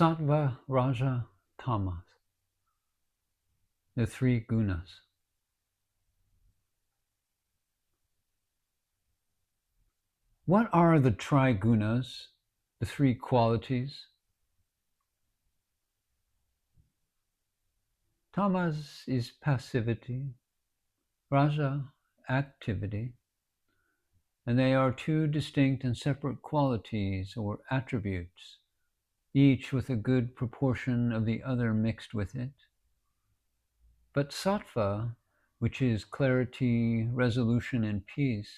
Sattva, Raja, Tamas, the three gunas. What are the trigunas, the three qualities? Tamas is passivity, Raja, activity, and they are two distinct and separate qualities or attributes, each with a good proportion of the other mixed with it. But sattva, which is clarity, resolution, and peace,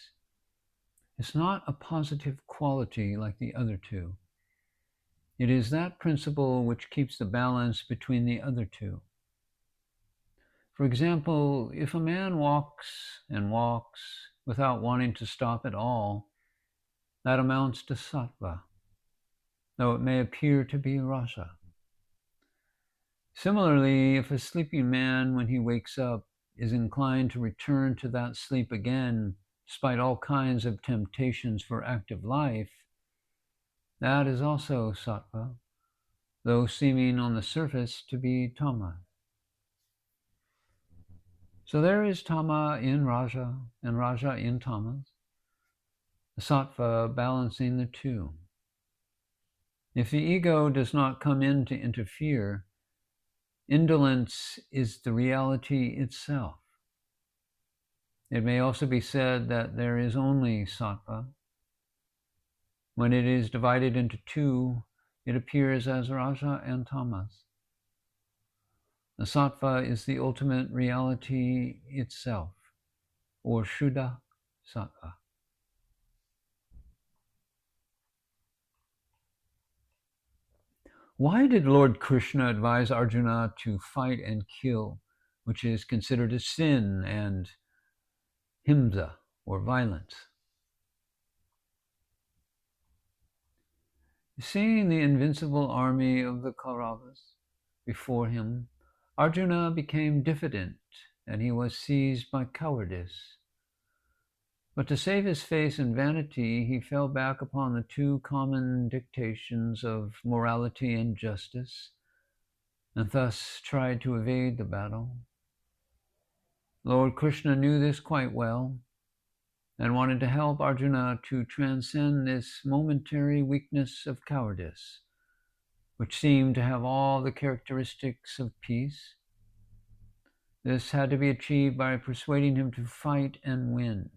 is not a positive quality like the other two. It is that principle which keeps the balance between the other two. For example, if a man walks and walks without wanting to stop at all, that amounts to sattva, though it may appear to be raja. Similarly, if a sleeping man, when he wakes up, is inclined to return to that sleep again, despite all kinds of temptations for active life, that is also sattva, though seeming on the surface to be tama. So there is tama in raja and raja in tamas, the sattva balancing the two. If the ego does not come in to interfere, indolence is the reality itself. It may also be said that there is only sattva. When it is divided into two, it appears as raja and tamas. The sattva is the ultimate reality itself, or shuddha sattva. Why did Lord Krishna advise Arjuna to fight and kill, which is considered a sin, and himsa, or violence? Seeing the invincible army of the Kauravas before him, Arjuna became diffident, and he was seized by cowardice. But to save his face and vanity, he fell back upon the two common dictations of morality and justice, and thus tried to evade the battle. Lord Krishna knew this quite well, and wanted to help Arjuna to transcend this momentary weakness of cowardice, which seemed to have all the characteristics of peace. This had to be achieved by persuading him to fight and win.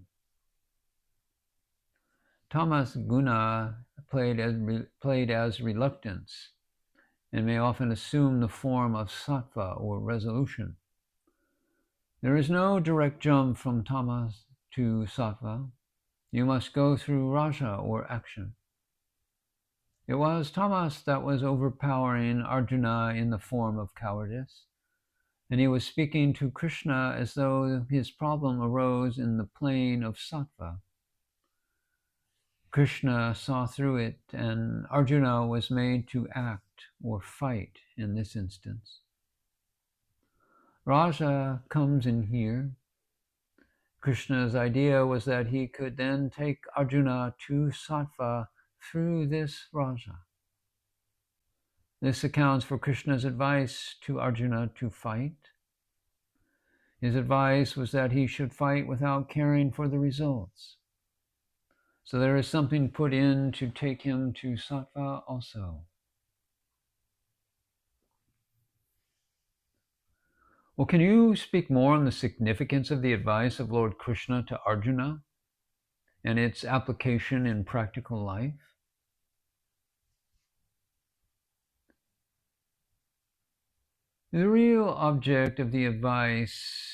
Tamas guna played as reluctance, and may often assume the form of sattva or resolution. There is no direct jump from tamas to sattva. You must go through raja or action. It was tamas that was overpowering Arjuna in the form of cowardice, and he was speaking to Krishna as though his problem arose in the plane of sattva. Krishna saw through it, and Arjuna was made to act or fight in this instance. Raja comes in here. Krishna's idea was that he could then take Arjuna to sattva through this raja. This accounts for Krishna's advice to Arjuna to fight. His advice was that he should fight without caring for the results. So there is something put in to take him to sattva also. Well, can you speak more on the significance of the advice of Lord Krishna to Arjuna and its application in practical life? The real object of the advice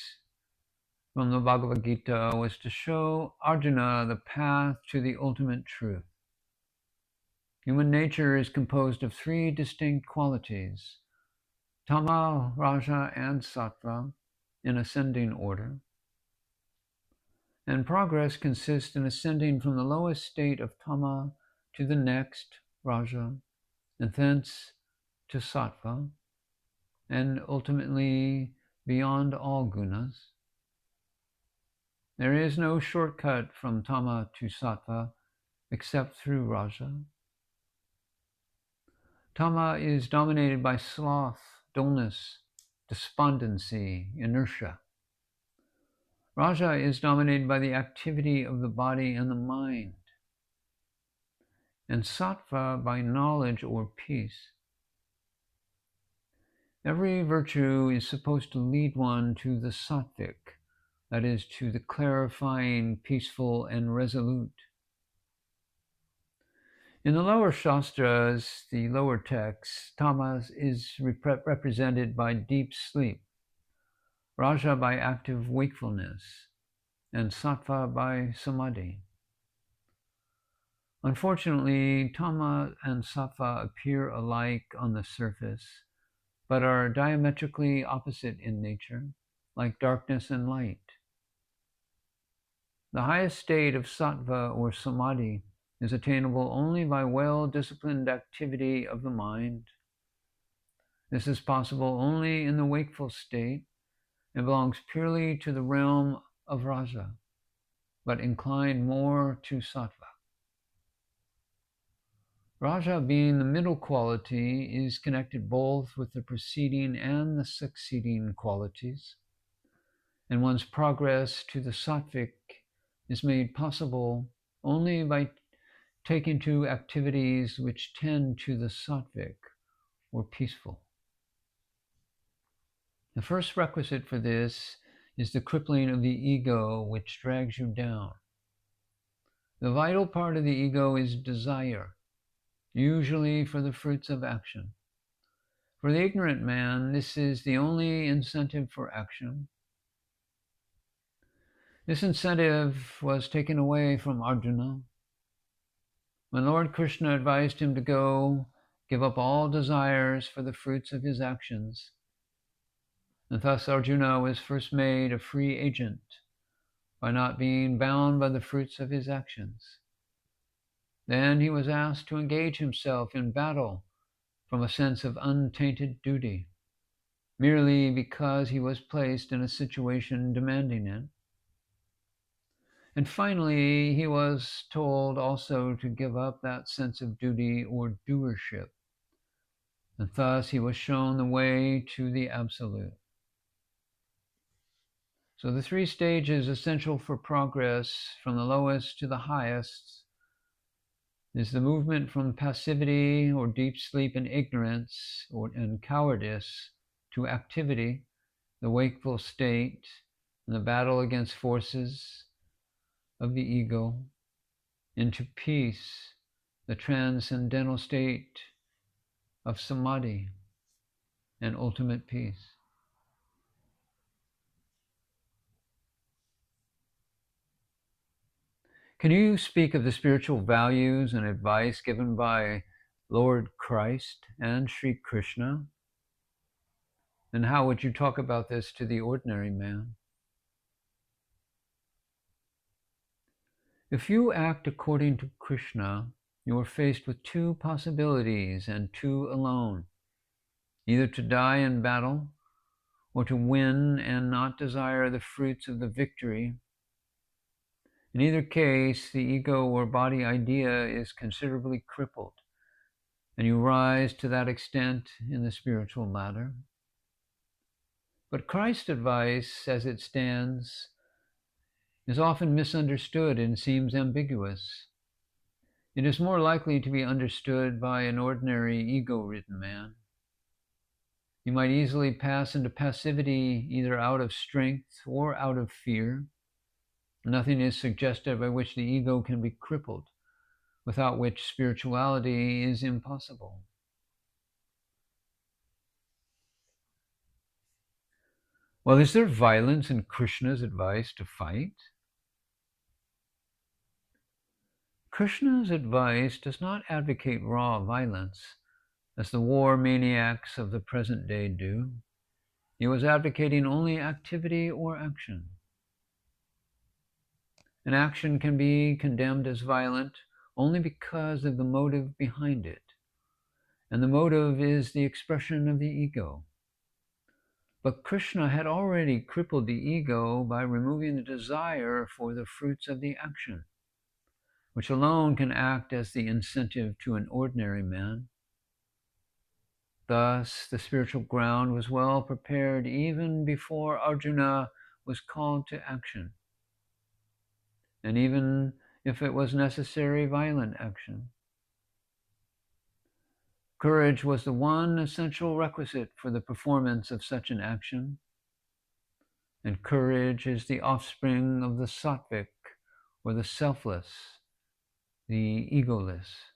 from the Bhagavad Gita was to show Arjuna the path to the ultimate truth. Human nature is composed of three distinct qualities: tama, raja, and sattva, in ascending order. And progress consists in ascending from the lowest state of tama to the next, raja, and thence to sattva, and ultimately beyond all gunas. There is no shortcut from tama to sattva except through raja. Tama is dominated by sloth, dullness, despondency, inertia. Raja is dominated by the activity of the body and the mind, and sattva by knowledge or peace. Every virtue is supposed to lead one to the sattvic, that is, to the clarifying, peaceful, and resolute. In the lower shastras, the lower texts, tamas is represented by deep sleep, raja by active wakefulness, and sattva by samadhi. Unfortunately, tama and sattva appear alike on the surface, but are diametrically opposite in nature, like darkness and light. The highest state of sattva or samadhi is attainable only by well-disciplined activity of the mind. This is possible only in the wakeful state and belongs purely to the realm of raja, but inclined more to sattva. Raja, being the middle quality, is connected both with the preceding and the succeeding qualities, and one's progress to the sattvic is made possible only by taking to activities which tend to the sattvic or peaceful. The first requisite for this is the crippling of the ego, which drags you down. The vital part of the ego is desire, usually for the fruits of action. For the ignorant man, this is the only incentive for action. This incentive was taken away from Arjuna when Lord Krishna advised him to go give up all desires for the fruits of his actions. And thus Arjuna was first made a free agent by not being bound by the fruits of his actions. Then he was asked to engage himself in battle from a sense of untainted duty, merely because he was placed in a situation demanding it. And finally, he was told also to give up that sense of duty or doership. And thus he was shown the way to the absolute. So the three stages essential for progress from the lowest to the highest is the movement from passivity or deep sleep and ignorance and cowardice to activity, the wakeful state, and the battle against forces of the ego, into peace, the transcendental state of samadhi and ultimate peace. Can you speak of the spiritual values and advice given by Lord Christ and Sri Krishna? And how would you talk about this to the ordinary man? If you act according to Krishna, you are faced with two possibilities and two alone, either to die in battle or to win and not desire the fruits of the victory. In either case, the ego or body idea is considerably crippled, and you rise to that extent in the spiritual ladder. But Christ's advice, as it stands, is often misunderstood and seems ambiguous. It is more likely to be understood by an ordinary ego-ridden man. He might easily pass into passivity either out of strength or out of fear. Nothing is suggested by which the ego can be crippled, without which spirituality is impossible. Well, is there violence in Krishna's advice to fight? Krishna's advice does not advocate raw violence, as the war maniacs of the present day do. He was advocating only activity or action. An action can be condemned as violent only because of the motive behind it, and the motive is the expression of the ego. But Krishna had already crippled the ego by removing the desire for the fruits of the action, which alone can act as the incentive to an ordinary man. Thus, the spiritual ground was well prepared even before Arjuna was called to action, and even if it was necessary, violent action. Courage was the one essential requisite for the performance of such an action, and courage is the offspring of the sattvic, or the selfless, the egoless.